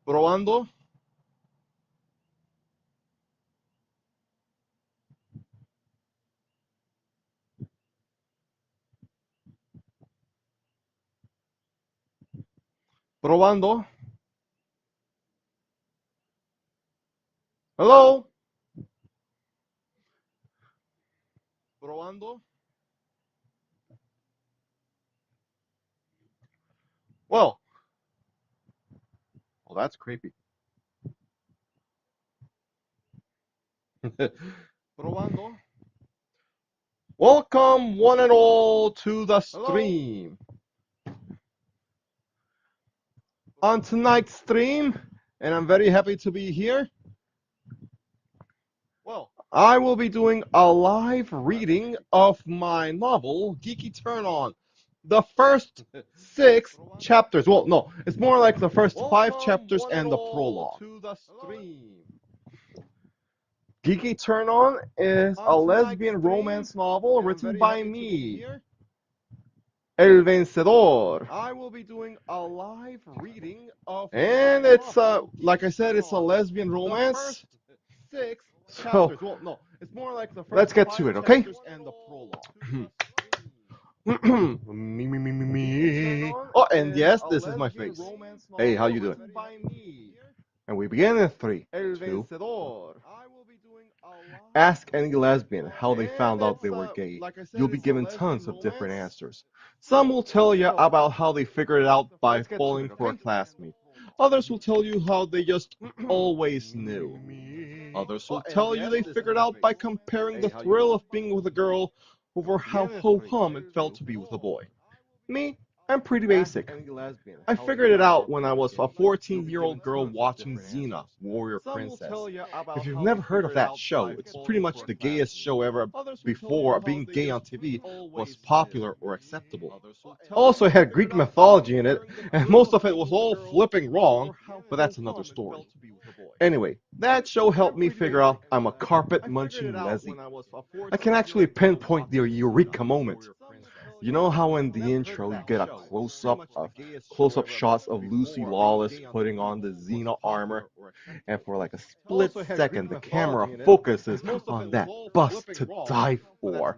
Probando. Probando. Hello. Probando. Well, that's creepy. Probando. Welcome, one and all, to the stream. On tonight's stream, and I'm very happy to be here. Well, I will be doing a live reading of my novel, Geeky Turn On. The first 6 chapters. Well, no, it's more like the first 5 chapters and the prologue. Geeky Turn On is a lesbian romance novel written by me, El Vencedor. I will be doing a live reading of, and it's like I said, it's a lesbian romance. So well, no, it's more like the first let's get to it, okay? And the prologue. Me. Oh, and yes, this is my face. Hey, how you doing? And we begin in 3, 2. Ask any lesbian how they found out they were gay. You'll be given tons of different answers. Some will tell you about how they figured it out by falling for a classmate. Others will tell you how they just always knew. Others will tell you they figured out by comparing the thrill of being with a girl over how ho-hum it felt to be with a boy. Me, I'm pretty basic. I figured it out when I was a 14-year-old girl watching Xena, Warrior Princess. If you've never heard of that show, it's pretty much the gayest show ever before being gay on TV was popular or acceptable. Also, it had Greek mythology in it, and most of it was all flipping wrong, but that's another story. Anyway, that show helped me figure out I'm a carpet-munching lesbian. I can actually pinpoint the eureka moment. You know how in the intro you get a close-up shots of Lucy Lawless putting on the Xena armor, and for like a split second the camera focuses on that bust to die for.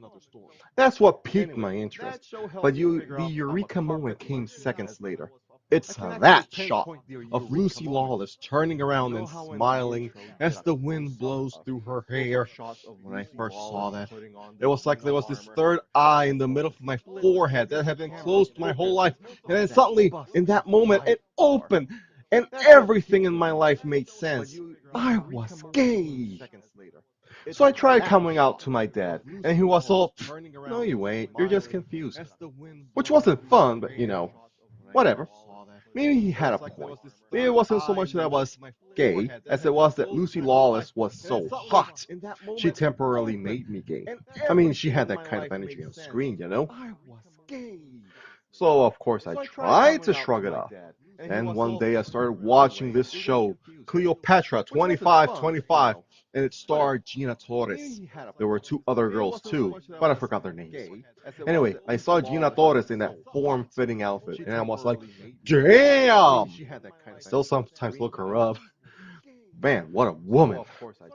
That's what piqued my interest, but the eureka moment came seconds later. It's that shot of Lucy Lawless turning around and smiling as the wind blows through her hair. When I first saw that, it was like there was this third eye in the middle of my forehead that had been closed my whole life, and then suddenly, in that moment, it opened, and everything in my life made sense. I was gay. So I tried coming out to my dad, and he was all, no you ain't, you're just confused. Which wasn't fun, but whatever. Maybe he had a point. Maybe it wasn't so much that I was gay, as it was that Lucy Lawless was so hot. She temporarily made me gay. I mean, she had that kind of energy on screen. So, of course, I tried to shrug it off. And one day I started watching this show, Cleopatra 2525, and it starred Gina Torres. There were 2 other girls too, but I forgot their names. Anyway, I saw Gina Torres in that form-fitting outfit, and I was like, damn! I still sometimes look her up. Man, what a woman.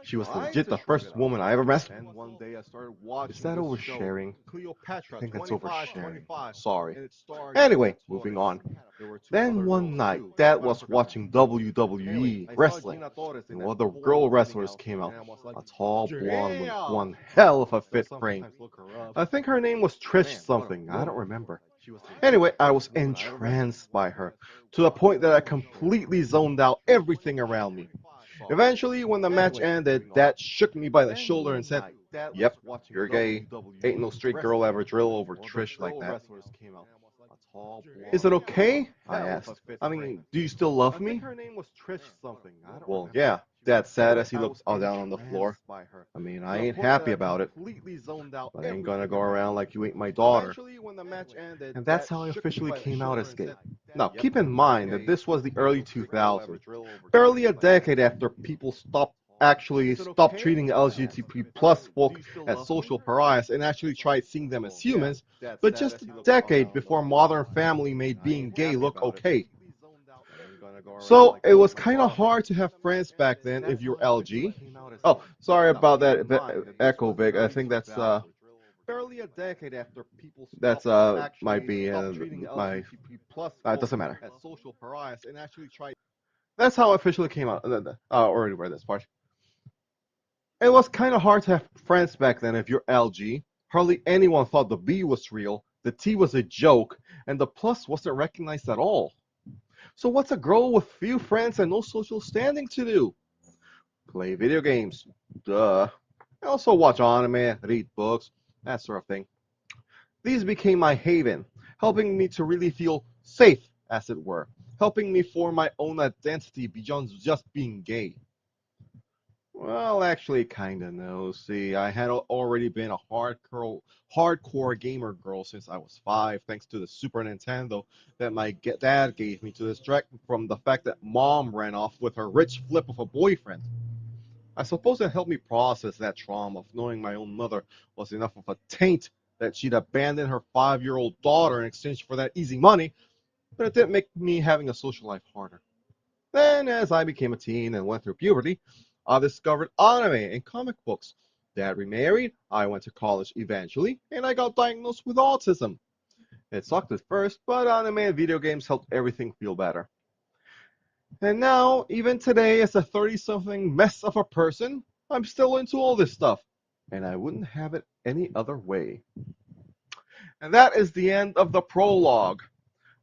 She was legit the first woman I ever met. Is that oversharing? I think that's oversharing. Sorry. Anyway, moving on. Then one night, Dad was watching WWE wrestling, and one of the girl wrestlers came out, a tall blonde with one hell of a fit frame. I think her name was Trish something, I don't remember. Anyway, I was entranced by her, to the point that I completely zoned out everything around me. Eventually, when the match ended, Dad shook me by the shoulder and said, "Yep, you're gay. Ain't no straight girl ever drill over Trish like that." Is it okay? I asked. I mean, do you still love me? Well, yeah, Dad said as he looked all down on the floor. I mean, I ain't happy about it, but I ain't gonna go around like you ain't my daughter. And that's how I officially came out as gay. Now, keep in mind that this was the early 2000s, barely a decade after people stopped treating LGBT plus folk as social pariahs and actually tried seeing them as humans, but just a decade before Modern Family made being gay look okay. So it was kind of hard to have friends back then if you're LG. Oh, sorry about that echo, Vic. I think that's might be my. It doesn't matter. That's how I officially came out. I already read this part. It was kind of hard to have friends back then if you're LG. Hardly anyone thought the B was real, the T was a joke, and the plus wasn't recognized at all. So what's a girl with few friends and no social standing to do? Play video games. Duh. I also watch anime, read books, that sort of thing. These became my haven, helping me to really feel safe, as it were, helping me form my own identity beyond just being gay. Well, actually, kinda no. See, I had already been a hardcore gamer girl since I was 5, thanks to the Super Nintendo that my dad gave me to distract me from the fact that mom ran off with her rich flip of a boyfriend. I suppose it helped me process that trauma of knowing my own mother was enough of a taint that she'd abandon her 5-year-old daughter in exchange for that easy money, but it did make me having a social life harder. Then, as I became a teen and went through puberty, I discovered anime and comic books. Dad remarried, I went to college eventually, and I got diagnosed with autism. It sucked at first, but anime and video games helped everything feel better. And now, even today, as a 30-something mess of a person, I'm still into all this stuff. And I wouldn't have it any other way. And that is the end of the prologue.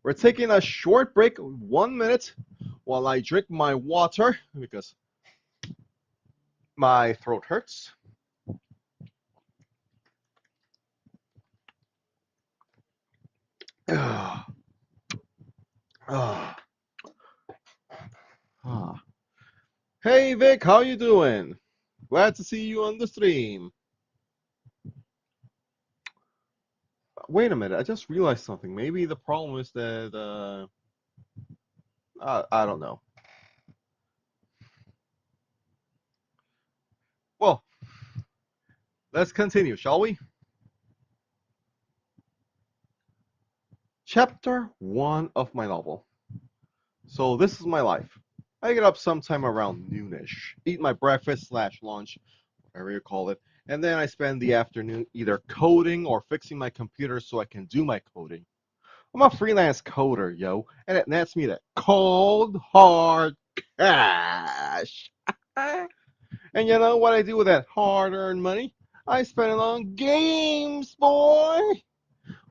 We're taking a short break, 1 minute, while I drink my water because my throat hurts. Ah, ah, ah. Hey Vic, how you doing? Glad to see you on the stream. Wait a minute, I just realized something. Maybe the problem is that I don't know. Well, let's continue, shall we? Chapter 1 of my novel. So this is my life. I get up sometime around noonish, eat my breakfast slash lunch, whatever you call it, and then I spend the afternoon either coding or fixing my computer so I can do my coding. I'm a freelance coder, yo, and it nets me that cold, hard cash. And you know what I do with that hard-earned money? I spend it on games, boy!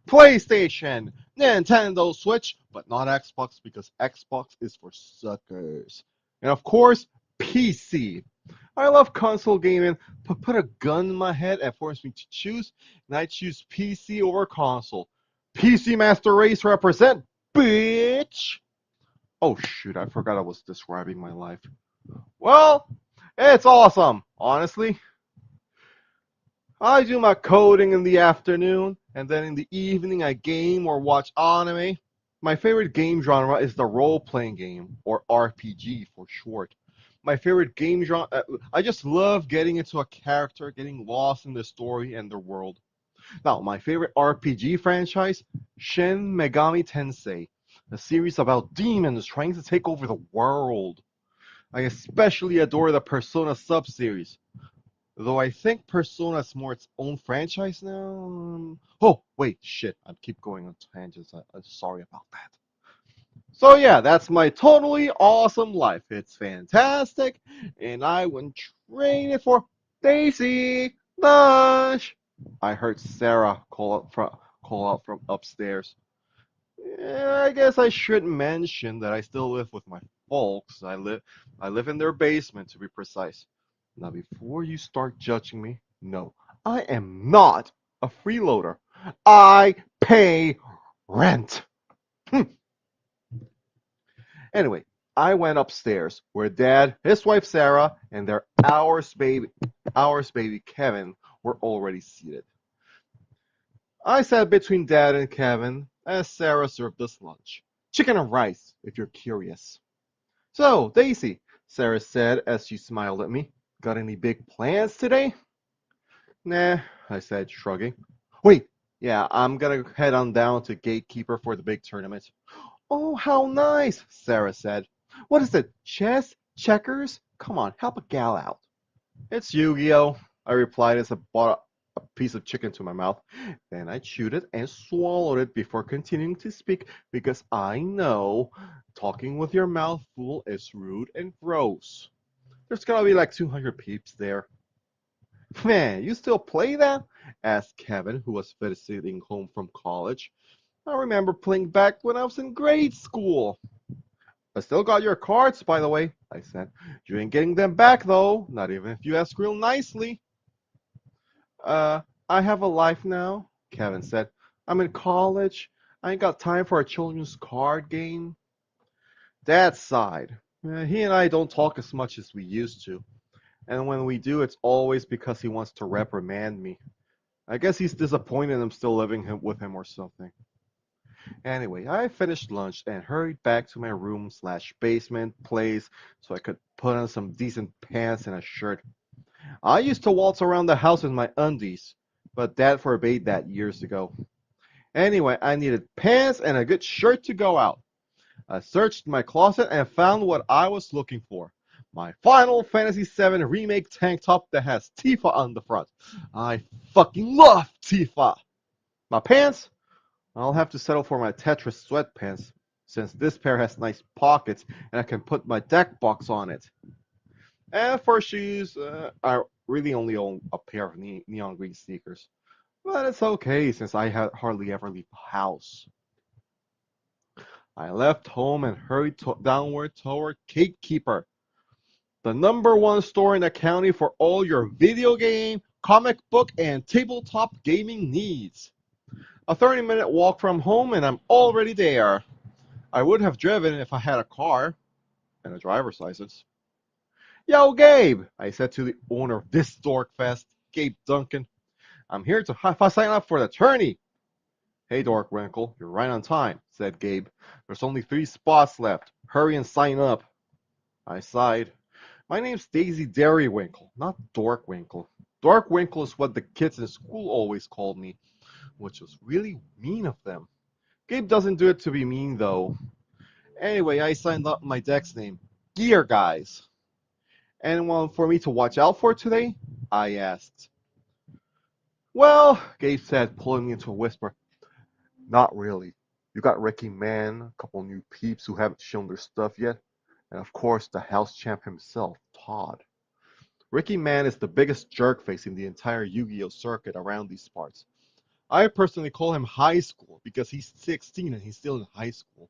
PlayStation, Nintendo Switch, but not Xbox because Xbox is for suckers. And of course, PC. I love console gaming, but put a gun in my head and force me to choose, and I choose PC over console. PC Master Race represent, bitch! Oh shoot, I forgot I was describing my life. Well, it's awesome, honestly. I do my coding in the afternoon, and then in the evening I game or watch anime. My favorite game genre is the role-playing game, or RPG for short. My favorite game genre, I just love getting into a character, getting lost in the story and the world. Now, my favorite RPG franchise, Shin Megami Tensei, a series about demons trying to take over the world. I especially adore the Persona sub-series. Though I think Persona is more its own franchise now. Oh, wait, shit. I keep going on tangents. I'm sorry about that. So, yeah, that's my totally awesome life. It's fantastic, and I wouldn't trade it for Daisy Lush. I heard Sarah call out from upstairs. Yeah, I guess I should mention that I still live with my folks. I live in their basement to be precise. Now, before you start judging me, no, I am not a freeloader. I pay rent. Anyway, I went upstairs where Dad, his wife Sarah, and their ours baby Kevin were already seated. I sat between Dad and Kevin as Sarah served us lunch. Chicken and rice, if you're curious. So, Daisy, Sarah said as she smiled at me, got any big plans today? Nah, I said, shrugging. Wait, yeah, I'm gonna head on down to Gatekeeper for the big tournament. Oh, how nice, Sarah said. What is it? Chess? Checkers? Come on, help a gal out. It's Yu-Gi-Oh! I replied as I brought a piece of chicken to my mouth. Then I chewed it and swallowed it before continuing to speak because I know talking with your mouth full is rude and gross. There's gotta be like 200 peeps there. Man, you still play that? Asked Kevin, who was visiting home from college. I remember playing back when I was in grade school. I still got your cards, by the way, I said. You ain't getting them back, though, not even if you ask real nicely. Uh, I have a life now, Kevin said. I'm in college. I ain't got time for a children's card game. Dad sighed. He and I don't talk as much as we used to. And when we do, it's always because he wants to reprimand me. I guess he's disappointed I'm still living with him or something. Anyway, I finished lunch and hurried back to my room slash basement place so I could put on some decent pants and a shirt. I used to waltz around the house in my undies, but Dad forbade that years ago. Anyway, I needed pants and a good shirt to go out. I searched my closet and found what I was looking for. My Final Fantasy VII Remake tank top that has Tifa on the front. I fucking love Tifa! My pants? I'll have to settle for my Tetris sweatpants, since this pair has nice pockets and I can put my deck box on it. And for shoes, I really only own a pair of neon green sneakers. But it's okay since I hardly ever leave the house. I left home and hurried downward toward Gatekeeper, the #1 store in the county for all your video game, comic book, and tabletop gaming needs. A 30-minute walk from home and I'm already there. I would have driven if I had a car and a driver's license. Yo, Gabe, I said to the owner of this Dork Fest, Gabe Duncan. I'm here to sign up for the tourney. Hey, Dork Winkle, you're right on time, said Gabe. There's only 3 spots left. Hurry and sign up. I sighed. My name's Daisy Derrywinkle, not Dorkwinkle. Dorkwinkle is what the kids in school always called me, which was really mean of them. Gabe doesn't do it to be mean, though. Anyway, I signed up my deck's name, Gear Guys. Anyone for me to watch out for today? I asked. Well, Gabe said, pulling me into a whisper, not really. You got Ricky Man, a couple new peeps who haven't shown their stuff yet, and of course the house champ himself, Todd. Ricky Man is the biggest jerk face in the entire Yu-Gi-Oh circuit around these parts. I personally call him high school because he's 16 and he's still in high school.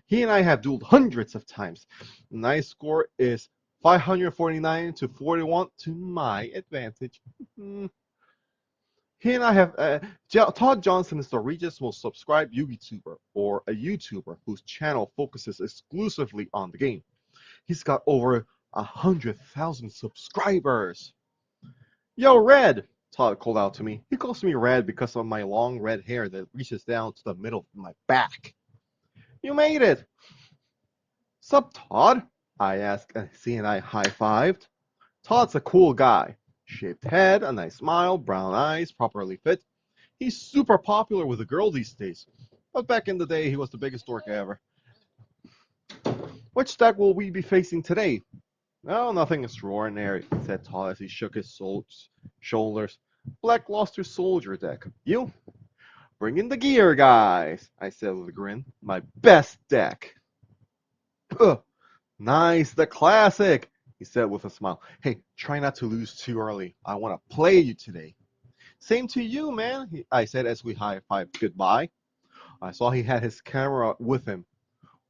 He and I have dueled hundreds of times. My score is 549 to 41 to my advantage. He and I have Todd Johnson is the region's most subscribed YouTuber, or a YouTuber whose channel focuses exclusively on the game. He's got over 100,000 subscribers. Yo, Red! Todd called out to me. He calls me Red because of my long red hair that reaches down to the middle of my back. You made it! Sup, Todd? I asked as he and I high-fived. Todd's a cool guy. Shaved head, a nice smile, brown eyes, properly fit. He's super popular with the girl these days. But back in the day, he was the biggest dork ever. Which deck will we be facing today? Oh, nothing extraordinary, said Todd as he shook his shoulders. Black Luster Soldier deck. You? Bring in the gear, guys, I said with a grin. My best deck. Ugh, nice, the classic, he said with a smile. Hey, try not to lose too early. I want to play you today. Same to you, man, I said as we high-fived goodbye. I saw he had his camera with him.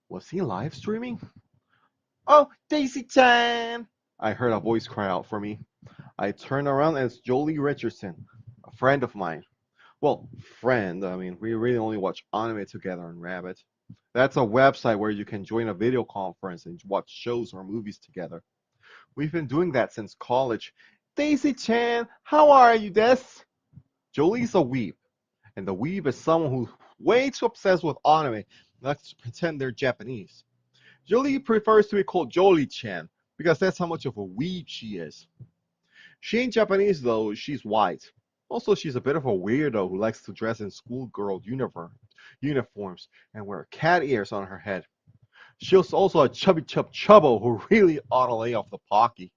Was he live streaming? Oh, Daisy-chan! I heard a voice cry out for me. I turned around and it's Jolie Richardson, a friend of mine. Well, friend, I mean, we really only watch anime together on Rabbit. That's a website where you can join a video conference and watch shows or movies together. We've been doing that since college. Daisy-chan, how are you, Des? Jolie's a weeb, and the weeb is someone who's way too obsessed with anime and likes to pretend they're Japanese. Jolie prefers to be called Jolie-chan because that's how much of a weeb she is. She ain't Japanese though, she's white. Also, she's a bit of a weirdo who likes to dress in schoolgirl uniforms and wear cat ears on her head. She's also a chubby chubbo who really ought to lay off the pocky.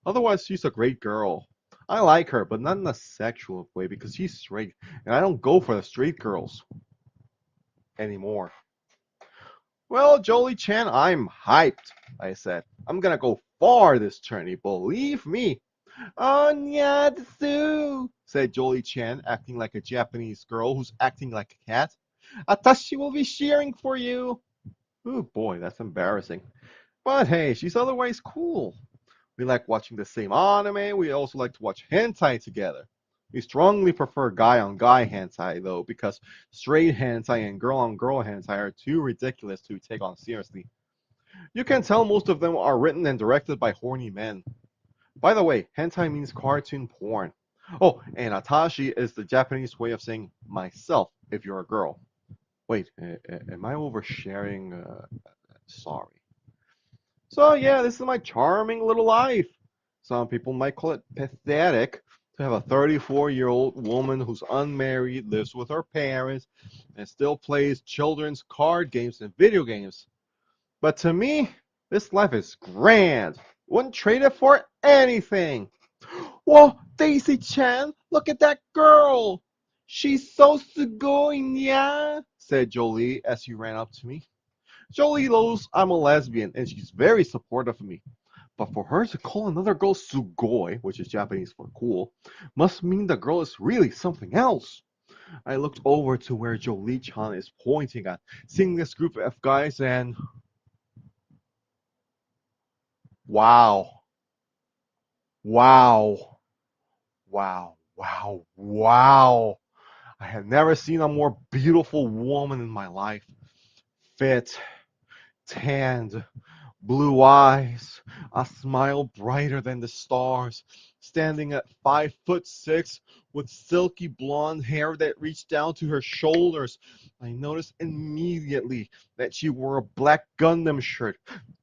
Otherwise, she's a great girl. I like her, but not in a sexual way because she's straight, and I don't go for the straight girls anymore. Well, Jolie Chan, I'm hyped, I said. I'm gonna go far this journey, believe me. Onyatsu, said Jolie Chan, acting like a Japanese girl who's acting like a cat. Atashi will be cheering for you. Oh boy, that's embarrassing. But hey, she's otherwise cool. We like watching the same anime. We also like to watch hentai together. We strongly prefer guy on guy hentai though, because straight hentai and girl on girl hentai are too ridiculous to take on seriously. You can tell most of them are written and directed by horny men. By the way, hentai means cartoon porn. Oh, and Atashi is the Japanese way of saying myself if you're a girl. Wait, am I oversharing? Sorry. So yeah, this is my charming little life. Some people might call it pathetic to have a 34-year-old woman who's unmarried, lives with her parents, and still plays children's card games and video games. But to me, this life is grand. Wouldn't trade it for anything. Whoa, Daisy-chan, look at that girl. She's so sugoi, yeah, said Jolie as she ran up to me. Jolie knows I'm a lesbian, and she's very supportive of me. But for her to call another girl sugoi, which is Japanese for cool, must mean the girl is really something else. I looked over to where Jolie-chan is pointing at, seeing this group of guys, and wow, wow, wow. I had never seen a more beautiful woman in my life. Fit, tanned, blue eyes, a smile brighter than the stars, standing at 5'6" with silky blonde hair that reached down to her shoulders. I noticed immediately that she wore a black Gundam shirt.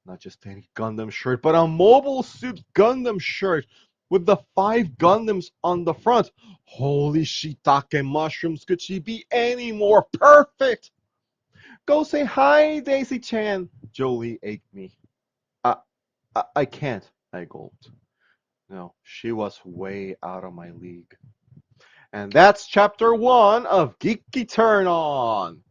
Not just any Gundam shirt, but a Mobile Suit Gundam shirt with the 5 Gundams on the front. Holy shiitake mushrooms, could she be any more perfect? Go say hi, Daisy-chan, Jolie egged me. I, I can't, I gulped. No, she was way out of my league. And that's chapter 1 of Geeky Turn On.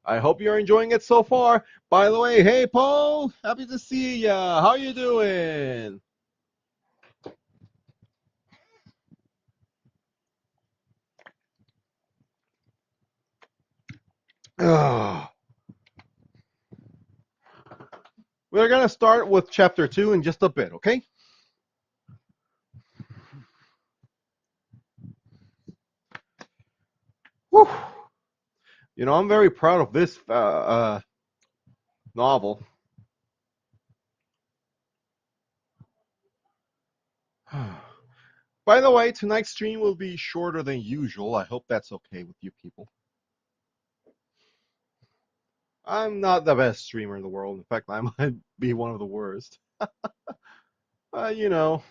I hope you're enjoying it so far. By the way, hey Paul, happy to see ya. How you doing? Ugh. We're gonna start with chapter 2 in just a bit, okay? Whew. You know, I'm very proud of this novel. By the way, tonight's stream will be shorter than usual. I hope that's okay with you people. I'm not the best streamer in the world. In fact, I might be one of the worst. You know.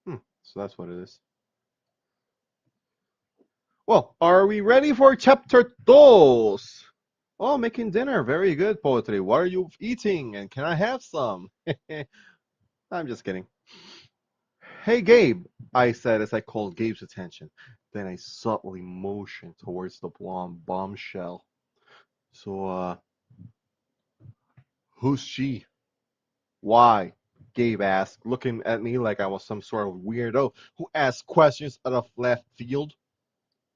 So that's what it is. Well, are we ready for chapter 2? Oh, making dinner. Very good, poetry. What are you eating? And can I have some? I'm just kidding. Hey, Gabe, I said as I called Gabe's attention. Then I subtly motioned towards the blonde bombshell. So, who's she? Why? Gabe asked, looking at me like I was some sort of weirdo who asked questions out of left field,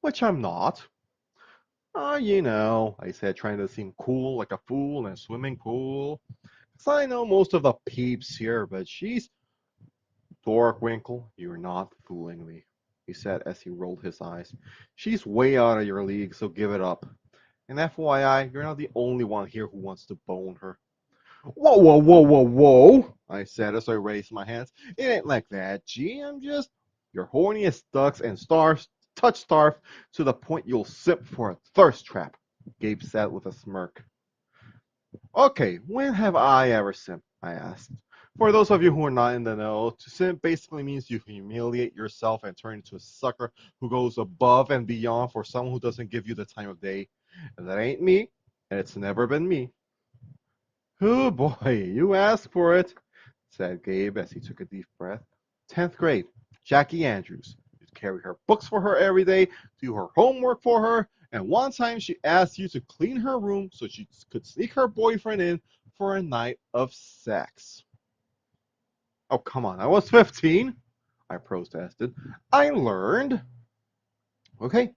which I'm not. You know, I said, trying to seem cool like a fool in a swimming pool. 'Cause I know most of the peeps here, but she's Dorkwinkle, you're not fooling me, he said as he rolled his eyes. She's way out of your league, so give it up. And FYI, you're not the only one here who wants to bone her. Whoa, I said as I raised my hands. It ain't like that, G. I'm just your horniest ducks and stars, touch starved to the point you'll sip for a thirst trap, Gabe said with a smirk. Okay, when have I ever simped? I asked. For those of you who are not in the know, to simp basically means you humiliate yourself and turn into a sucker who goes above and beyond for someone who doesn't give you the time of day. And that ain't me, and it's never been me. Oh boy, you asked for it, said Gabe as he took a deep breath. 10th grade, Jackie Andrews. You'd carry her books for her every day, do her homework for her, and one time she asked you to clean her room so she could sneak her boyfriend in for a night of sex. Oh, come on, I was 15, I protested. I learned. Okay,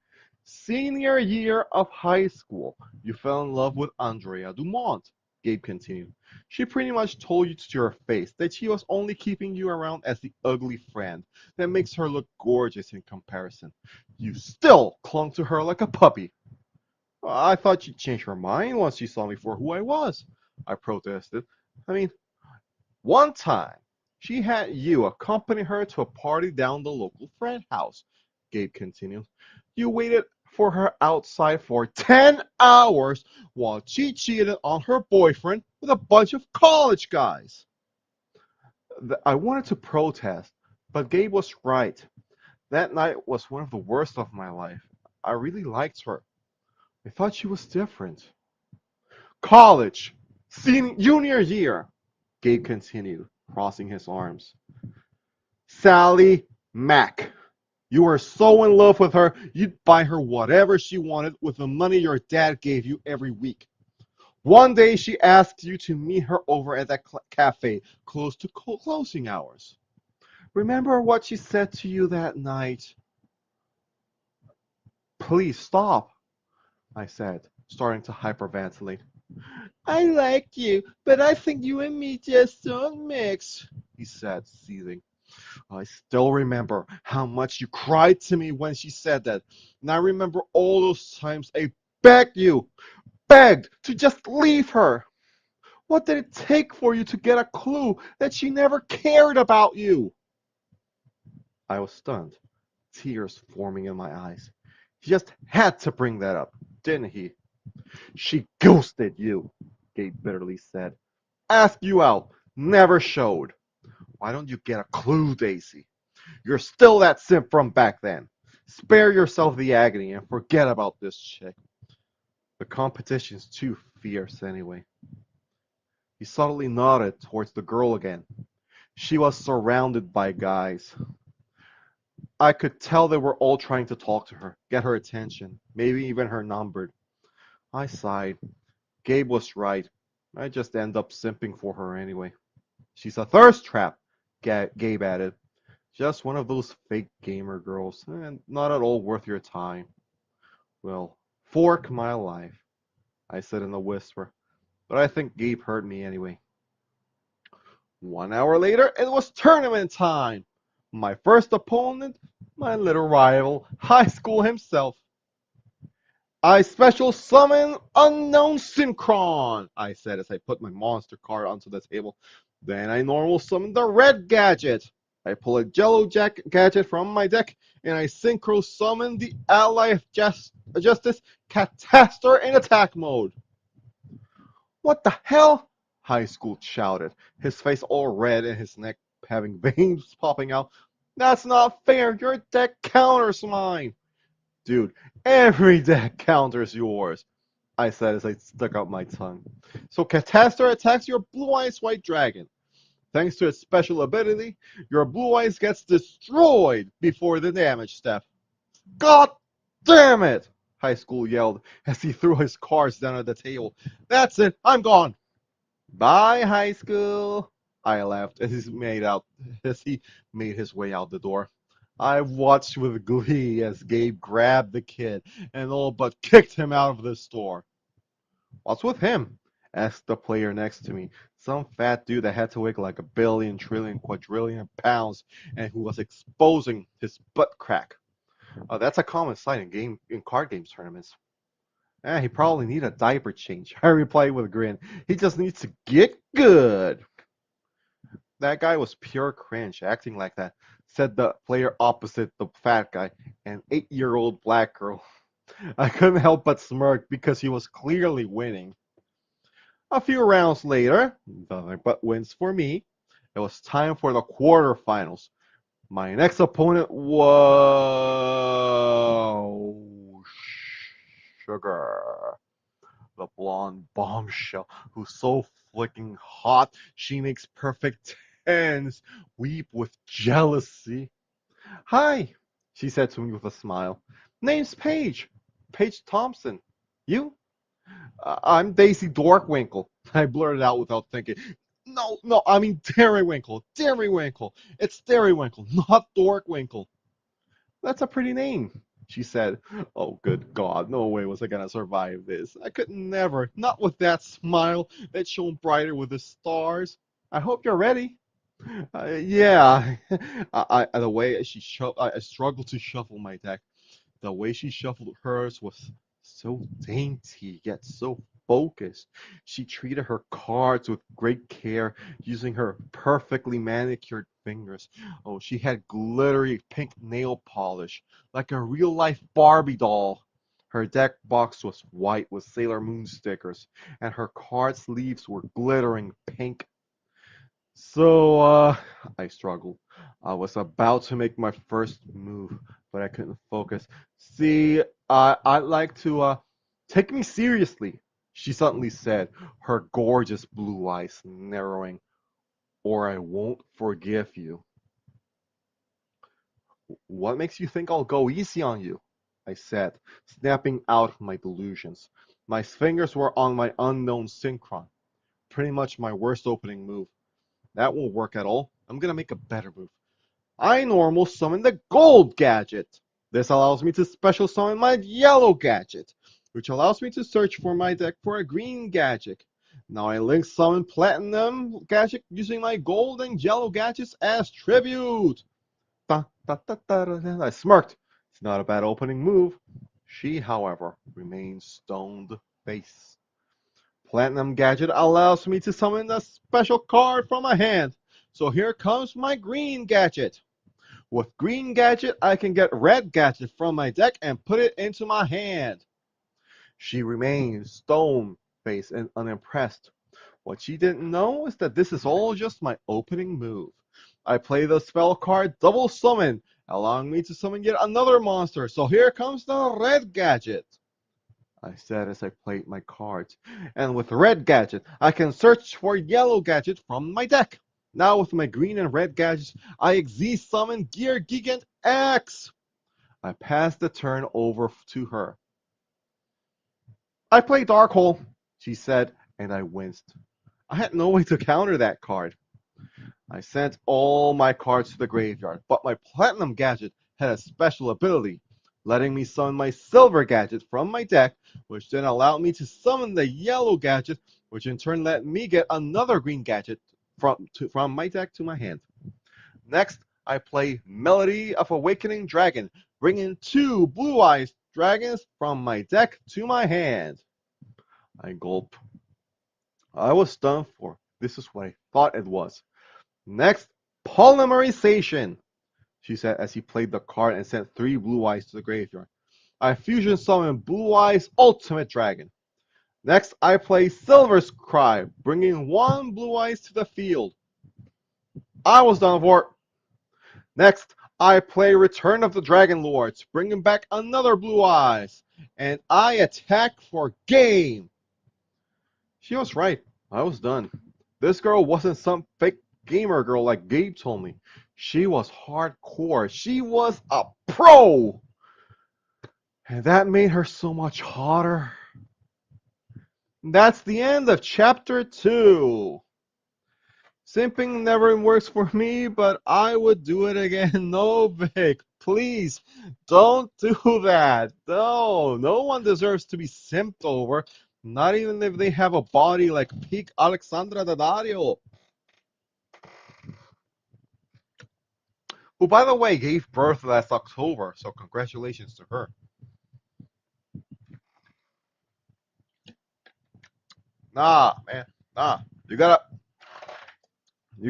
senior year of high school, you fell in love with Andrea Dumont, Gabe continued. She pretty much told you to your face that she was only keeping you around as the ugly friend that makes her look gorgeous in comparison. You still clung to her like a puppy. I thought she'd change her mind once she saw me for who I was, I protested. I mean, one time, she had you accompany her to a party down the local frat house, Gabe continued. You waited for her outside for 10 hours while she cheated on her boyfriend with a bunch of college guys. I wanted to protest, but Gabe was right. That night was one of the worst of my life. I really liked her. I thought she was different. College, junior year, Gabe continued, crossing his arms. Sally Mack. You were so in love with her, you'd buy her whatever she wanted with the money your dad gave you every week. One day she asked you to meet her over at that cafe close to closing hours. Remember what she said to you that night? Please stop, I said, starting to hyperventilate. I like you, but I think you and me just don't mix, he said, seething. I still remember how much you cried to me when she said that. And I remember all those times I begged to just leave her. What did it take for you to get a clue that she never cared about you? I was stunned, tears forming in my eyes. He just had to bring that up, didn't he? She ghosted you, Gabe bitterly said. Asked you out, never showed. Why don't you get a clue, Daisy? You're still that simp from back then. Spare yourself the agony and forget about this chick. The competition's too fierce anyway. He subtly nodded towards the girl again. She was surrounded by guys. I could tell they were all trying to talk to her, get her attention, maybe even her number. I sighed. Gabe was right. I just end up simping for her anyway. She's a thirst trap, Gabe added. Just one of those fake gamer girls, and not at all worth your time. Well, fork my life, I said in a whisper, but I think Gabe heard me anyway. 1 hour later, it was tournament time. My first opponent, my little rival, high school himself. I special summon Unknown Synchron, I said as I put my monster card onto the table. Then I normal summon the red gadget. I pull a Jello gadget from my deck, and I synchro summon the Ally of Justice Catastor in attack mode. What the hell? High School shouted, his face all red and his neck having veins popping out. That's not fair. Your deck counters mine. Dude, every deck counters yours, I said as I stuck out my tongue. So Catastor attacks your Blue Eyes White Dragon. Thanks to its special ability, your Blue Eyes gets destroyed before the damage step. God damn it! High School yelled as he threw his cards down at the table. That's it, I'm gone. Bye, High School. I laughed as he made his way out the door. I watched with glee as Gabe grabbed the kid and all but kicked him out of the store. What's with him? Asked the player next to me. Some fat dude that had to weigh like a billion, trillion, quadrillion pounds and who was exposing his butt crack. That's a common sight in card games tournaments. He probably need a diaper change. I replied with a grin. He just needs to get good. That guy was pure cringe, acting like that, said the player opposite the fat guy, an 8-year-old black girl. I couldn't help but smirk because he was clearly winning. A few rounds later, nothing but wins for me. It was time for the quarterfinals. My next opponent was Sugar. the blonde bombshell who's so flicking hot she makes perfect tens weep with jealousy. Hi, she said to me with a smile. Name's Paige. Paige Thompson. You? I'm Daisy Dorkwinkle. I blurted out without thinking. No, no, I mean Derrywinkle. Derrywinkle. It's Derrywinkle, not Dorkwinkle. That's a pretty name, she said. Oh, good God, no way was I gonna survive this. I could never, not with that smile that shone brighter with the stars. I hope you're ready. Yeah, the way I struggled to shuffle my deck. The way she shuffled hers was so dainty, yet so focused. She treated her cards with great care, using her perfectly manicured fingers. Oh, she had glittery pink nail polish, like a real-life Barbie doll. Her deck box was white with Sailor Moon stickers, and her card sleeves were glittering pink. So, I struggled. I was about to make my first move, but I couldn't focus. See, I'd like to, take me seriously, she suddenly said, her gorgeous blue eyes narrowing, or I won't forgive you. What makes you think I'll go easy on you? I said, snapping out of my delusions. My fingers were on my unknown synchron, pretty much my worst opening move. That won't work at all. I'm gonna make a better move. I normal summon the gold gadget. This allows me to special summon my yellow gadget, which allows me to search for my deck for a green gadget. Now I link summon platinum gadget using my gold and yellow gadgets as tribute. Da, da, da, da, da. I smirked. It's not a bad opening move. She, however, remains stoned face. Platinum gadget allows me to summon a special card from my hand. So here comes my green gadget. With green gadget, I can get red gadget from my deck and put it into my hand. She remains stone-faced and unimpressed. What she didn't know is that this is all just my opening move. I play the spell card Double Summon, allowing me to summon yet another monster. So here comes the red gadget, I said as I played my cards. And with red gadget, I can search for yellow gadget from my deck. Now with my green and red gadgets, I Z-summon Gear Gigant X. I passed the turn over to her. I play Dark Hole, she said, and I winced. I had no way to counter that card. I sent all my cards to the graveyard, but my Platinum gadget had a special ability, letting me summon my Silver gadget from my deck, which then allowed me to summon the Yellow gadget, which in turn let me get another Green gadget from my deck to my hand. Next, I play Melody of Awakening Dragon, bringing two Blue Eyes dragons from my deck to my hand. I gulp. I was done for. This is what I thought it was. Next, Polymerization, she said as he played the card and sent three Blue Eyes to the graveyard. I fusion summon Blue Eyes Ultimate Dragon. Next, I play Silver's Cry, bringing one Blue Eyes to the field. I was done for. Next, I play Return of the Dragon Lords, bringing back another Blue Eyes, and I attack for game. She was right. I was done. This girl wasn't some fake gamer girl like Gabe told me. She was hardcore. She was a pro. And that made her so much hotter. That's the end of chapter 2. Simping never works for me, but I would do it again. No, Vic, please don't do that. No one deserves to be simped over, not even if they have a body like peak Alexandra Daddario, who, by the way, gave birth last October, so congratulations to her. Nah, man, nah. You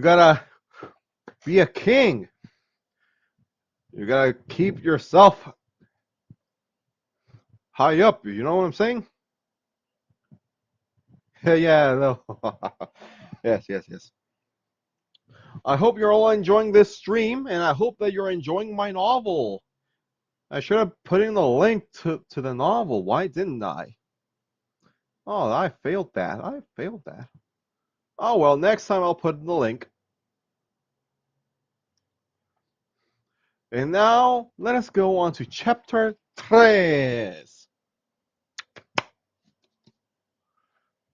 gotta be a king. You gotta keep yourself high up. You know what I'm saying? Yeah, no. Yes. I hope you're all enjoying this stream, and I hope that you're enjoying my novel. I should have put in the link to the novel. Why didn't I? Oh, I failed that. I failed that. Oh well, next time I'll put in the link. And now let us go on to chapter 3.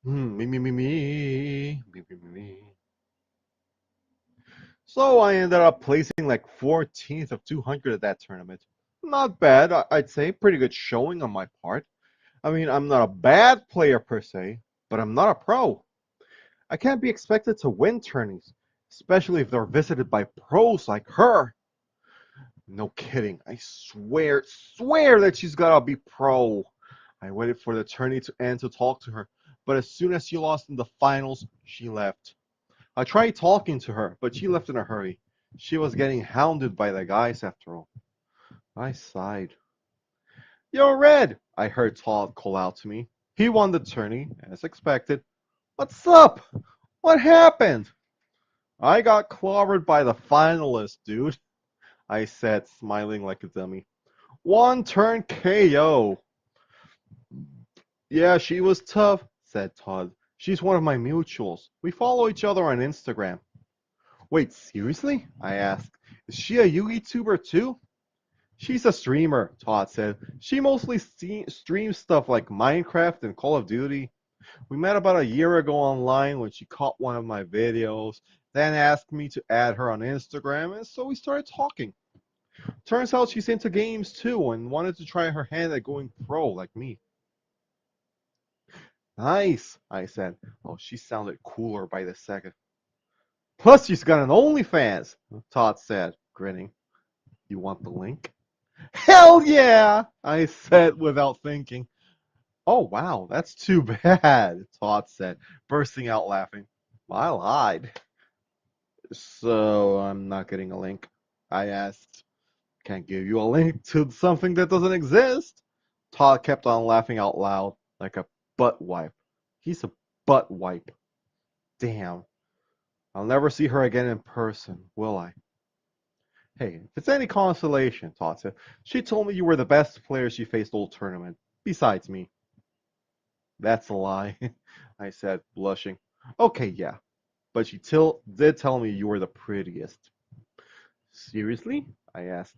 Me. So I ended up placing like 14th of 200 at that tournament. Not bad, I'd say. Pretty good showing on my part. I mean, I'm not a bad player per se, but I'm not a pro. I can't be expected to win tourneys, especially if they're visited by pros like her. No kidding. I swear that she's gotta be pro. I waited for the tourney to end to talk to her, but as soon as she lost in the finals, she left. I tried talking to her, but she left in a hurry. She was getting hounded by the guys after all. I sighed. Yo, Red! I heard Todd call out to me. He won the tourney, as expected. What's up? What happened? I got clobbered by the finalist, dude, I said, smiling like a dummy. One turn KO. Yeah, she was tough, said Todd. She's one of my mutuals. We follow each other on Instagram. Wait, seriously? I asked. Is she a YouTuber too? She's a streamer, Todd said. She mostly streams stuff like Minecraft and Call of Duty. We met about a year ago online when she caught one of my videos, then asked me to add her on Instagram, and so we started talking. Turns out she's into games too and wanted to try her hand at going pro like me. Nice, I said. Oh, she sounded cooler by the second. Plus, she's got an OnlyFans, Todd said, grinning. You want the link? Hell yeah, I said without thinking. Oh, wow, that's too bad, Todd said, bursting out laughing. I lied. So, I'm not getting a link? I asked. Can't give you a link to something that doesn't exist. Todd kept on laughing out loud, like a butt wipe. He's a butt wipe. Damn. I'll never see her again in person, will I? Hey, if it's any consolation, Todd said, she told me you were the best player she faced all tournament, besides me. That's a lie, I said, blushing. Okay, yeah, but she did tell me you were the prettiest. Seriously? I asked.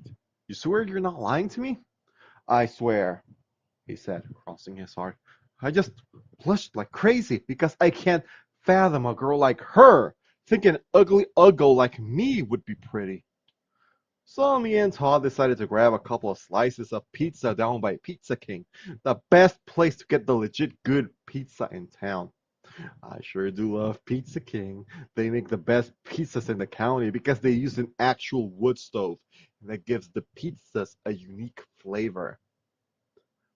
You swear you're not lying to me? I swear, he said, crossing his heart. I just blushed like crazy because I can't fathom a girl like her thinking ugly uggo like me would be pretty. So me and Todd decided to grab a couple of slices of pizza down by Pizza King, the best place to get the legit good pizza in town. I sure do love Pizza King. They make the best pizzas in the county because they use an actual wood stove that gives the pizzas a unique flavor.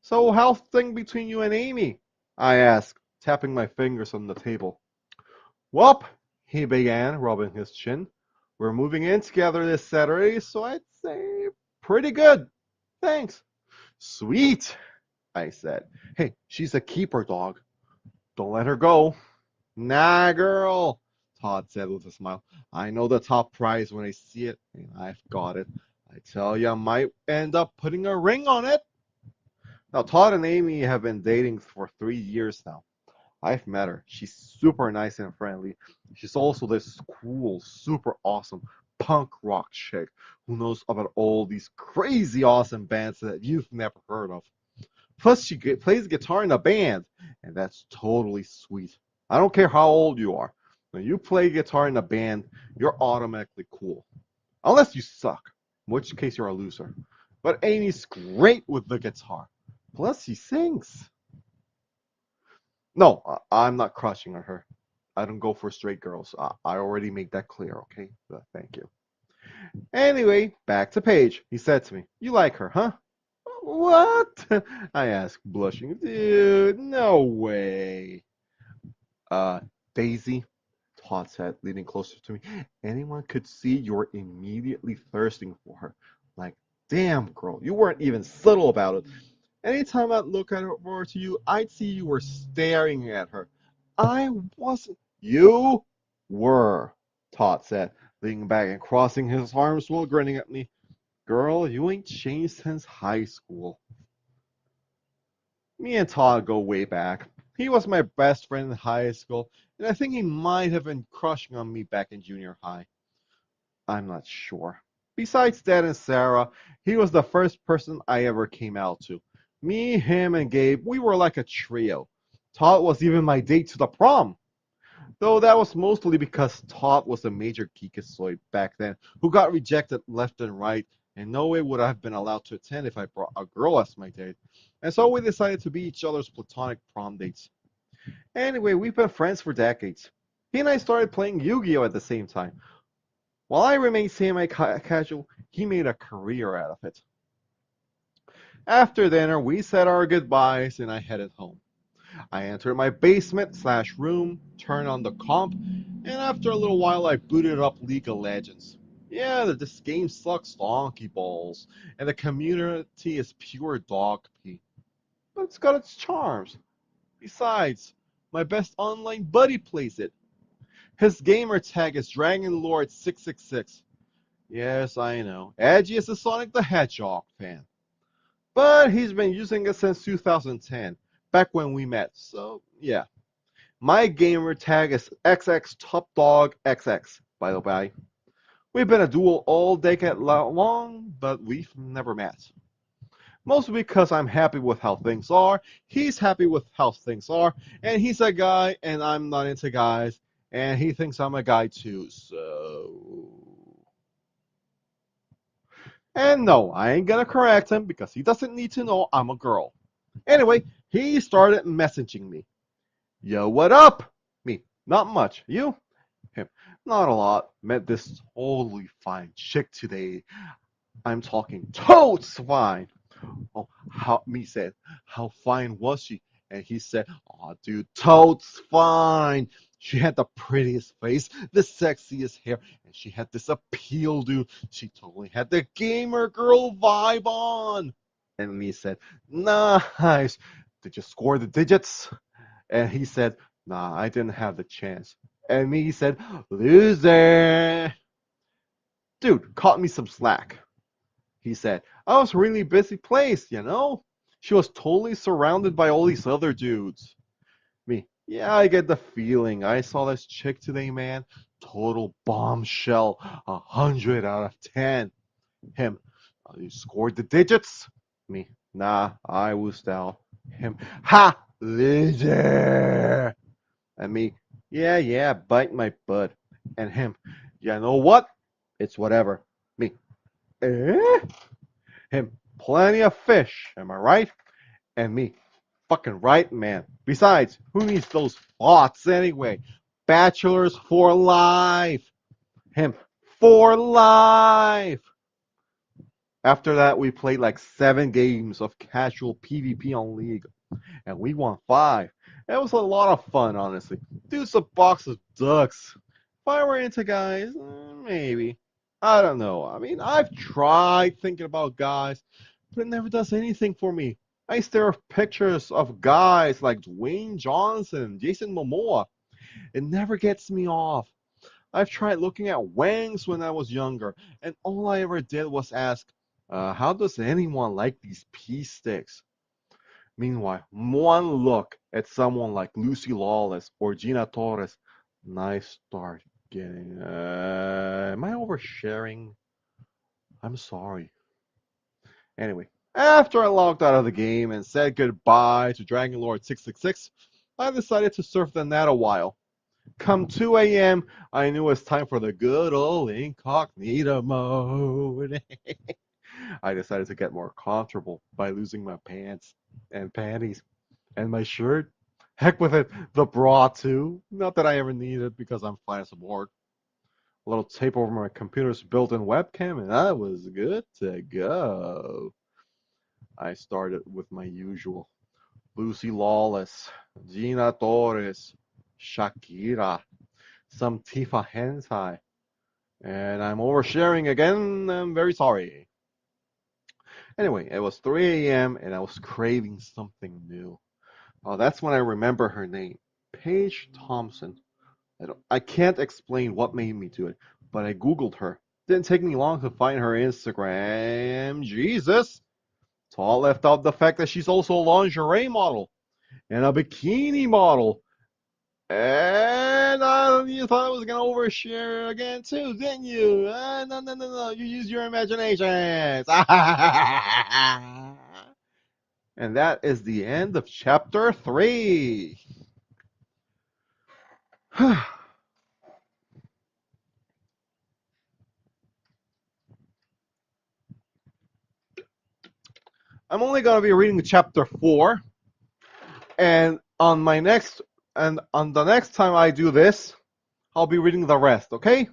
So how's thing between you and Amy? I asked, tapping my fingers on the table. Welp, he began, rubbing his chin. We're moving in together this Saturday, so I'd say pretty good. Thanks. Sweet, I said. Hey, she's a keeper dog. Don't let her go. Nah, girl, Todd said with a smile. I know the top prize when I see it, and I've got it. I tell you, I might end up putting a ring on it. Now, Todd and Amy have been dating for 3 years now. I've met her. She's super nice and friendly. She's also this cool, super awesome punk rock chick who knows about all these crazy awesome bands that you've never heard of. Plus, she plays guitar in a band, and that's totally sweet. I don't care how old you are. When you play guitar in a band, you're automatically cool. Unless you suck, in which case you're a loser. But Amy's great with the guitar. Plus, she sings. No, I'm not crushing on her. I don't go for straight girls. I already made that clear, okay? Thank you. Anyway, back to Paige. He said to me, You like her, huh? What? I asked, blushing. Dude, no way. Uh, Daisy, Todd said, leaning closer to me. Anyone could see you were immediately thirsting for her. Like, damn, girl, you weren't even subtle about it. Anytime I'd look at her over to you, I'd see you were staring at her. I wasn't. You were, Todd said, leaning back and crossing his arms while grinning at me. Girl, you ain't changed since high school. Me and Todd go way back. He was my best friend in high school, and I think he might have been crushing on me back in junior high. I'm not sure. Besides Dad and Sarah, he was the first person I ever came out to. Me, him, and Gabe, we were like a trio. Todd was even my date to the prom. Though that was mostly because Todd was a major geekazoid back then who got rejected left and right, and no way would I have been allowed to attend if I brought a girl as my date. And so we decided to be each other's platonic prom dates. Anyway, we've been friends for decades. He and I started playing Yu-Gi-Oh! At the same time. While I remained semi-casual, he made a career out of it. After dinner, we said our goodbyes and I headed home. I entered my basement slash room, turned on the comp, and after a little while I booted up League of Legends. Yeah, this game sucks donkey balls, and the community is pure dog pee. But it's got its charms. Besides, my best online buddy plays it. His gamer tag is Dragon Lord 666. Yes, I know. Edgy is a Sonic the Hedgehog fan. But he's been using it since 2010, back when we met. So, yeah. My gamer tag is XX Top Dog XX, by the way. We've been a duo all decade long, but we've never met. Mostly because I'm happy with how things are, he's happy with how things are, and he's a guy, and I'm not into guys, and he thinks I'm a guy too, so. And no, I ain't gonna correct him because he doesn't need to know I'm a girl. Anyway, he started messaging me. Yo, what up? Me, not much. You? Him, not a lot. Met this totally fine chick today. I'm talking totes fine. Oh, how me said, how fine was she? And he said, oh, dude, totes fine. She had the prettiest face, the sexiest hair, and she had this appeal, dude. She totally had the gamer girl vibe on. And me said, nice. Did you score the digits? And he said, nah, I didn't have the chance. And me said, loser. Dude, cut me some slack. He said, I was really busy placed, you know? She was totally surrounded by all these other dudes. Me, yeah, I get the feeling. I saw this chick today, man. Total bombshell. 100 out of 10. Him, you scored the digits? Me, nah, I was out. Him, ha! Loser! And me, yeah, yeah, bite my butt. And him, you know what? It's whatever. Me, eh? Him, plenty of fish, am I right? And me, fucking right, man. Besides, who needs those thoughts anyway? Bachelors for life. Him, for life. After that, we played like 7 games of casual PvP on League, and we won 5. It was a lot of fun, honestly. Dude's a box of ducks. If I were into guys, maybe. I don't know. I mean, I've tried thinking about guys, but it never does anything for me. I stare at pictures of guys like Dwayne Johnson, Jason Momoa. It never gets me off. I've tried looking at wangs when I was younger, and all I ever did was ask, how does anyone like these pea sticks? Meanwhile, one look at someone like Lucy Lawless or Gina Torres, and I start getting, am I oversharing? I'm sorry. Anyway, after I logged out of the game and said goodbye to Dragon Lord 666, I decided to surf the net a while. Come 2 a.m., I knew it was time for the good old incognito mode. I decided to get more comfortable by losing my pants and panties and my shirt. Heck with it, the bra too. Not that I ever need it because I'm fine as a board. A little tape over my computer's built-in webcam, and I was good to go. I started with my usual Lucy Lawless, Gina Torres, Shakira, some Tifa hentai, and I'm oversharing again. I'm very sorry. Anyway, it was 3 a.m. and I was craving something new. Oh, that's when I remember her name, Paige Thompson. I can't explain what made me do it, but I googled her. Didn't take me long to find her Instagram. Jesus! Tall left out the fact that she's also a lingerie model. and a bikini model. And you thought I was gonna overshare again too, didn't you? No, no, no, no. You use your imaginations. And that is the end of chapter 3. I'm only gonna be reading chapter 4, and on the next time I do this, I'll be reading the rest. Okay?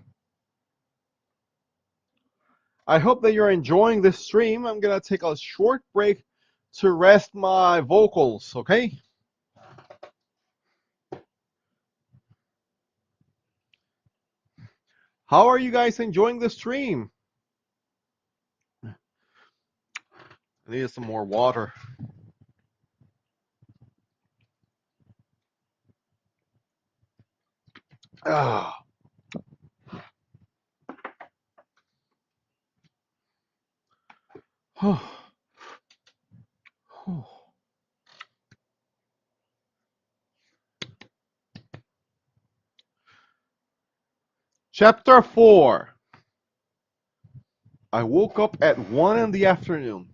I hope that you're enjoying this stream. I'm gonna take a short break to rest my vocals. Okay? How are you guys enjoying the stream? I need some more water. Ah. Chapter 4. I woke up at 1 in the afternoon.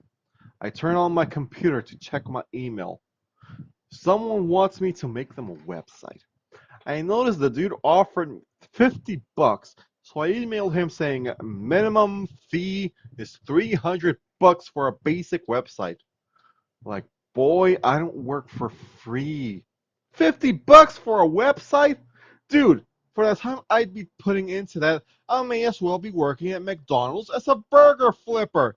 I turn on my computer to check my email. Someone wants me to make them a website. I noticed the dude offered $50, so I emailed him saying minimum fee is $300 for a basic website. Like, boy, I don't work for free. $50 for a website? Dude, for the time I'd be putting into that, I may as well be working at McDonald's as a burger flipper.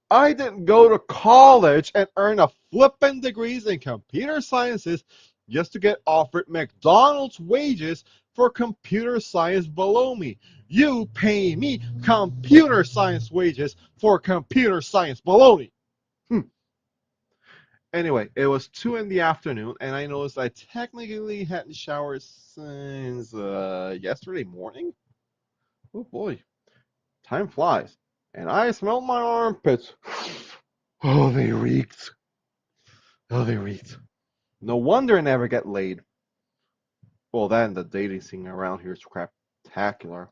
I didn't go to college and earn a flippin' degrees in computer sciences just to get offered McDonald's wages for computer science below me. You pay me computer science wages for computer science below me. Anyway, it was 2 in the afternoon, and I noticed I technically hadn't showered since yesterday morning. Oh boy, time flies. And I smelled my armpits. Oh, they reeked. Oh, they reeked. No wonder I never get laid. Well, then the dating scene around here is craptacular,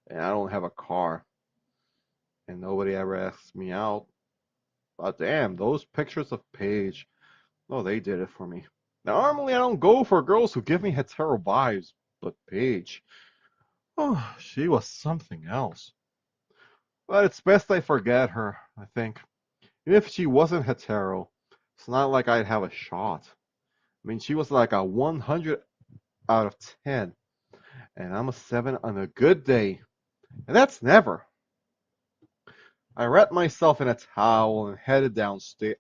and I don't have a car, and nobody ever asks me out. But damn, those pictures of Paige. Oh, they did it for me. Now, normally I don't go for girls who give me hetero vibes, but Paige, oh, she was something else. But it's best I forget her, I think. Even if she wasn't hetero, it's not like I'd have a shot. I mean, she was like a 100 out of 10, and I'm a 7 on a good day, and that's never. I wrapped myself in a towel and headed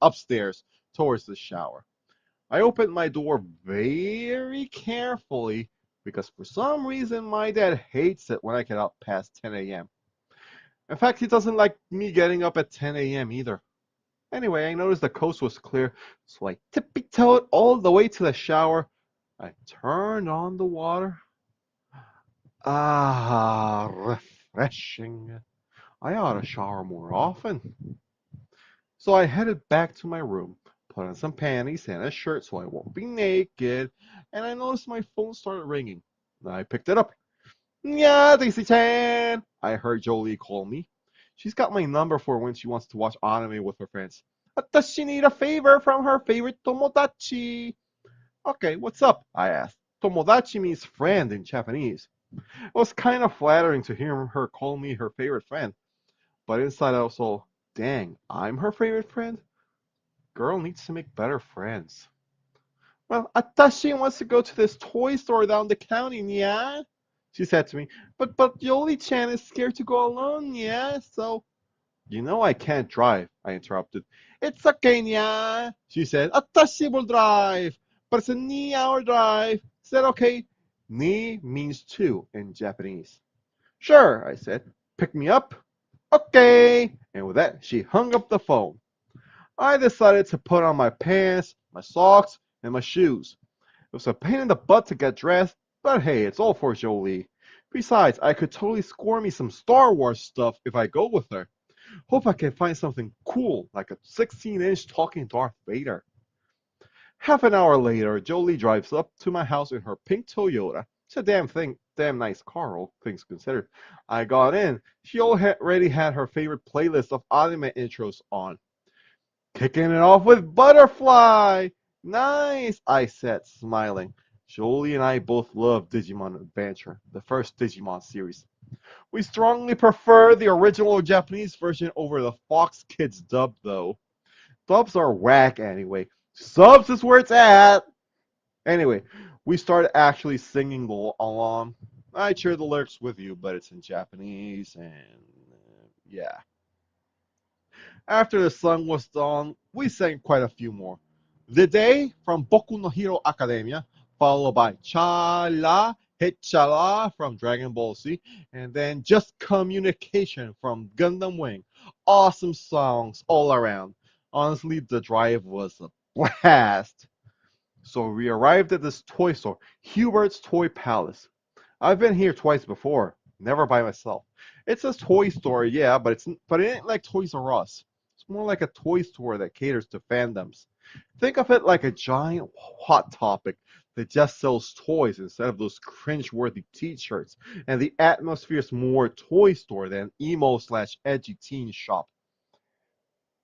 upstairs towards the shower. I opened my door very carefully because for some reason my dad hates it when I get up past 10 a.m. In fact, he doesn't like me getting up at 10 a.m. either. Anyway, I noticed the coast was clear, so I tippy-toed all the way to the shower. I turned on the water. Ah, refreshing. I ought to shower more often. So I headed back to my room, put on some panties and a shirt so I won't be naked, and I noticed my phone started ringing. I picked it up. Yeah, Daisy-chan! I heard Jolie call me. She's got my number for when she wants to watch anime with her friends. Does she need a favor from her favorite Tomodachi? Okay, what's up? I asked. Tomodachi means friend in Japanese. It was kind of flattering to hear her call me her favorite friend, but inside I was all, dang, I'm her favorite friend? Girl needs to make better friends. Well, Atashi wants to go to this toy store down the county, yeah? She said to me. But Yoli-chan is scared to go alone, yeah? So, you know I can't drive, I interrupted. It's okay, yeah, she said. Atashi will drive, but it's a ni-hour drive. Is that okay? Ni means two in Japanese. Sure, I said. Pick me up? Okay. And with that, she hung up the phone. I decided to put on my pants, my socks, and my shoes. It was a pain in the butt to get dressed, but hey, it's all for Jolie. Besides, I could totally score me some Star Wars stuff if I go with her. Hope I can find something cool, like a 16-inch talking Darth Vader. Half an hour later, Jolie drives up to my house in her pink Toyota. It's a damn nice car, all things considered. I got in. She already had her favorite playlist of anime intros on. Kicking it off with Butterfly! Nice, I said, smiling. Jolie and I both love Digimon Adventure, the first Digimon series. We strongly prefer the original Japanese version over the Fox Kids dub, though. Dubs are whack anyway. Subs is where it's at! Anyway, we started actually singing along. I share the lyrics with you, but it's in Japanese, and yeah. After the song was done, we sang quite a few more. The Day from Boku no Hero Academia, followed by Cha-La, Hit-Cha-La from Dragon Ball Z, and then Just Communication from Gundam Wing. Awesome songs all around. Honestly, the drive was a blast. So we arrived at this toy store, Hubert's Toy Palace. I've been here twice before, never by myself. It's a toy store, yeah, but it ain't like Toys R Us. It's more like a toy store that caters to fandoms. Think of it like a giant hot topic that just sells toys instead of those cringe-worthy t-shirts. And the atmosphere is more toy store than emo slash edgy teen shop.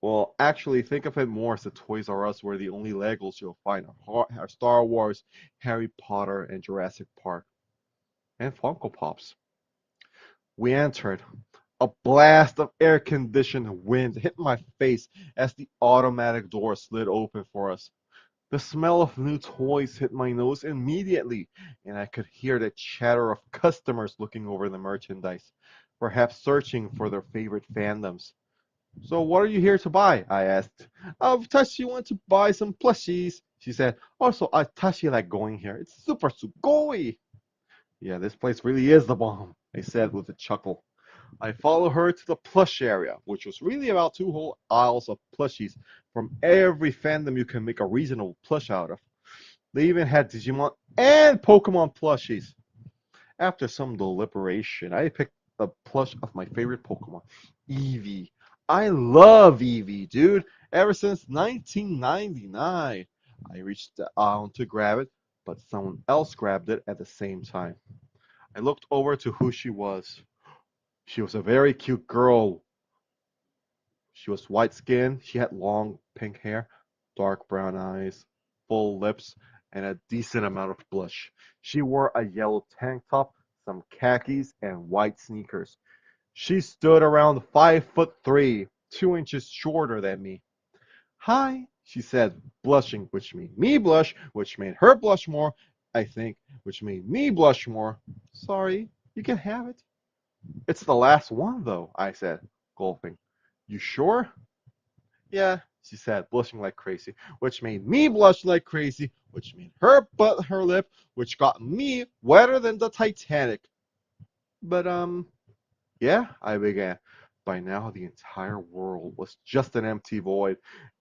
Well, actually, think of it more as a Toys R Us where the only Legos you'll find are Star Wars, Harry Potter, and Jurassic Park, and Funko Pops. We entered. A blast of air-conditioned wind hit my face as the automatic door slid open for us. The smell of new toys hit my nose immediately, and I could hear the chatter of customers looking over the merchandise, perhaps searching for their favorite fandoms. So what are you here to buy? I asked. Tashi wants to buy some plushies, she said. Also, Tashi like going here. It's super sugoi. Yeah, this place really is the bomb, I said with a chuckle. I followed her to the plush area, which was really about two whole aisles of plushies from every fandom you can make a reasonable plush out of. They even had Digimon and Pokemon plushies. After some deliberation, I picked the plush of my favorite Pokemon, Eevee. I love Eevee, dude. Ever since 1999. I reached down to grab it, but someone else grabbed it at the same time. I looked over to who she was. She was a very cute girl. She was white skinned, she had long pink hair, dark brown eyes, full lips, and a decent amount of blush. She wore a yellow tank top, some khakis, and white sneakers. She stood around 5'3", 2 inches shorter than me. Hi, she said, blushing, which made me blush, which made her blush more, I think, which made me blush more. Sorry, you can have it. It's the last one, though, I said, gulping. You sure? Yeah, she said, blushing like crazy, which made me blush like crazy, which made her butt her lip, which got me wetter than the Titanic. But, yeah, I began. By now, the entire world was just an empty void,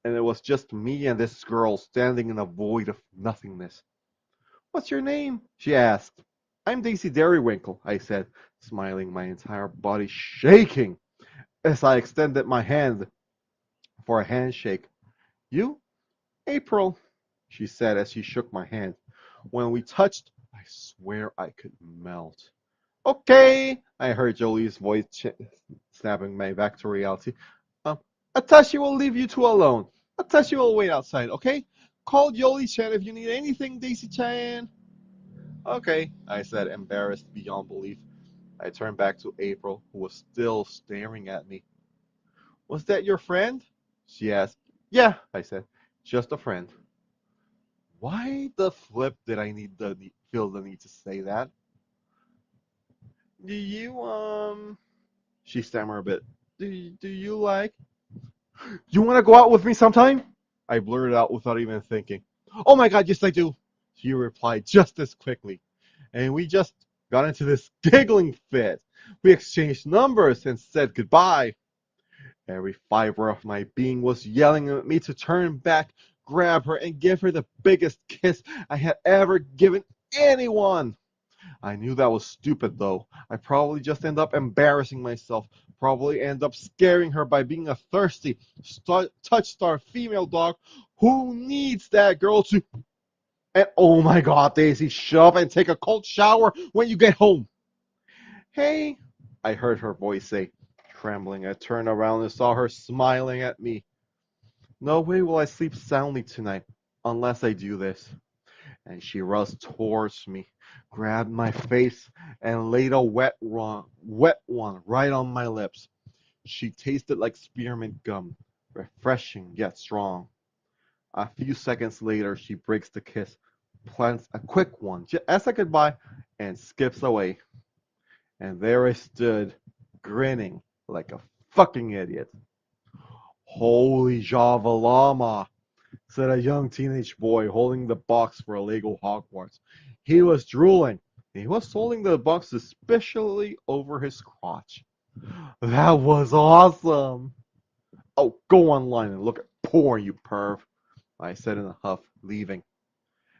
and it was just me and this girl standing in a void of nothingness. What's your name? She asked. I'm Daisy Derrywinkle, I said, smiling, my entire body shaking as I extended my hand for a handshake. You? April, she said as she shook my hand. When we touched, I swear I could melt. Okay, I heard Jolie's voice snapping me back to reality. Um, Atashi will leave you two alone. Atashi will wait outside, okay? Call Jolie-chan if you need anything, Daisy-chan. Okay, I said, embarrassed beyond belief. I turned back to April, who was still staring at me. Was that your friend? She asked. Yeah, I said. Just a friend. Why the flip did I feel the need to say that? Do you She stammered a bit. Do you like? You want to go out with me sometime? I blurted out without even thinking. Oh my God, yes I do. She replied just as quickly, and we just got into this giggling fit. We exchanged numbers and said goodbye. Every fiber of my being was yelling at me to turn back, grab her, and give her the biggest kiss I had ever given anyone. I knew that was stupid, though. I probably just end up embarrassing myself, probably end up scaring her by being a thirsty, touch-starved female dog who needs that girl to. And oh my god, Daisy, shut up and take a cold shower when you get home. Hey, I heard her voice say. Trembling, I turned around and saw her smiling at me. No way will I sleep soundly tonight unless I do this. And she rushed towards me, grabbed my face, and laid a wet one right on my lips. She tasted like spearmint gum, refreshing yet strong. A few seconds later, she breaks the kiss, plants a quick one just as a goodbye, and skips away. And there I stood, grinning like a fucking idiot. Holy Java Llama, said a young teenage boy holding the box for a Lego Hogwarts. He was drooling. He was holding the box suspiciously over his crotch. That was awesome. Oh, go online and look at porn, you perv, I said in a huff, leaving.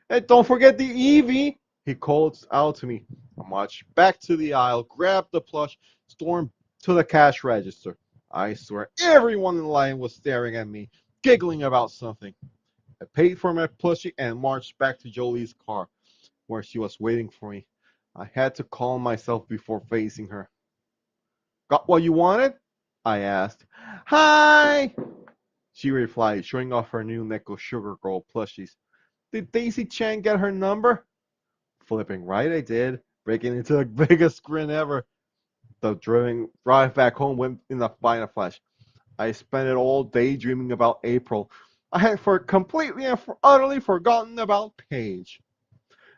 And don't forget the Eevee, he called out to me. I marched back to the aisle, grabbed the plush, stormed to the cash register. I swear everyone in line was staring at me, giggling about something. I paid for my plushie and marched back to Jolie's car, where she was waiting for me. I had to calm myself before facing her. Got what you wanted? I asked. Hi! She replied, showing off her new Neko Sugar Girl plushies. Did Daisy Chan get her number? Flipping right, I did, breaking into the biggest grin ever. The drive back home went in a flash. I spent it all day dreaming about April. I had completely and utterly forgotten about Paige.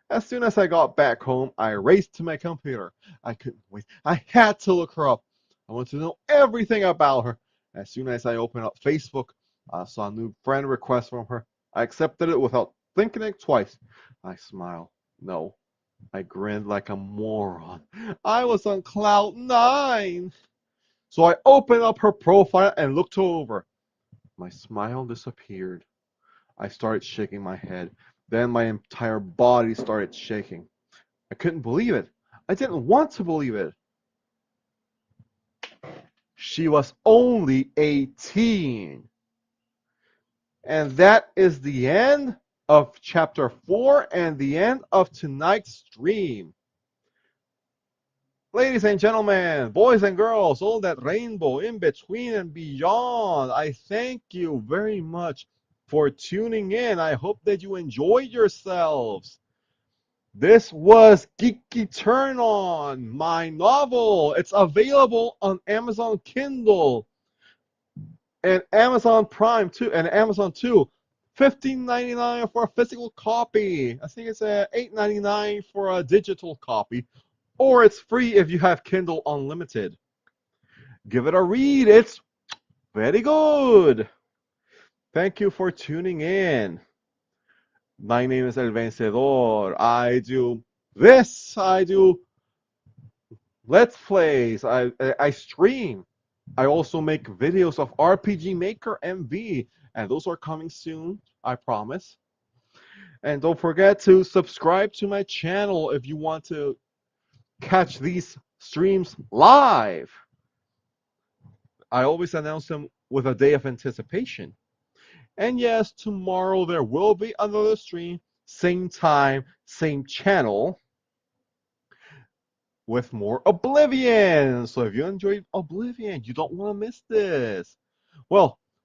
As soon as I got back home, I raced to my computer. I couldn't wait. I had to look her up. I wanted to know everything about her. As soon as I opened up Facebook, I saw a new friend request from her. I accepted it without thinking it twice. I smiled. No, I grinned like a moron. I was on cloud nine. So I opened up her profile and looked over. My smile disappeared. I started shaking my head. Then my entire body started shaking. I couldn't believe it. I didn't want to believe it. She was only 18. And that is the end of chapter 4 and the end of tonight's stream. Ladies and gentlemen, boys and girls, all that rainbow in between and beyond, I thank you very much for tuning in. I hope that you enjoyed yourselves. This was Geeky Turn On, my novel. It's available on Amazon Kindle and Amazon Prime too, and Amazon too. $15.99 for a physical copy. I think it's $8.99 for a digital copy, or it's free if you have Kindle Unlimited. Give it a read. It's very good. Thank you for tuning in. My name is El Vencedor. I do this. I do Let's Plays. I stream. I also make videos of RPG Maker MV, and those are coming soon, I promise. And don't forget to subscribe to my channel if you want to catch these streams live. I always announce them with a day of anticipation. And yes, tomorrow there will be another stream, same time, same channel, with more Oblivion. So if you enjoyed Oblivion, you don't want to miss this. Well,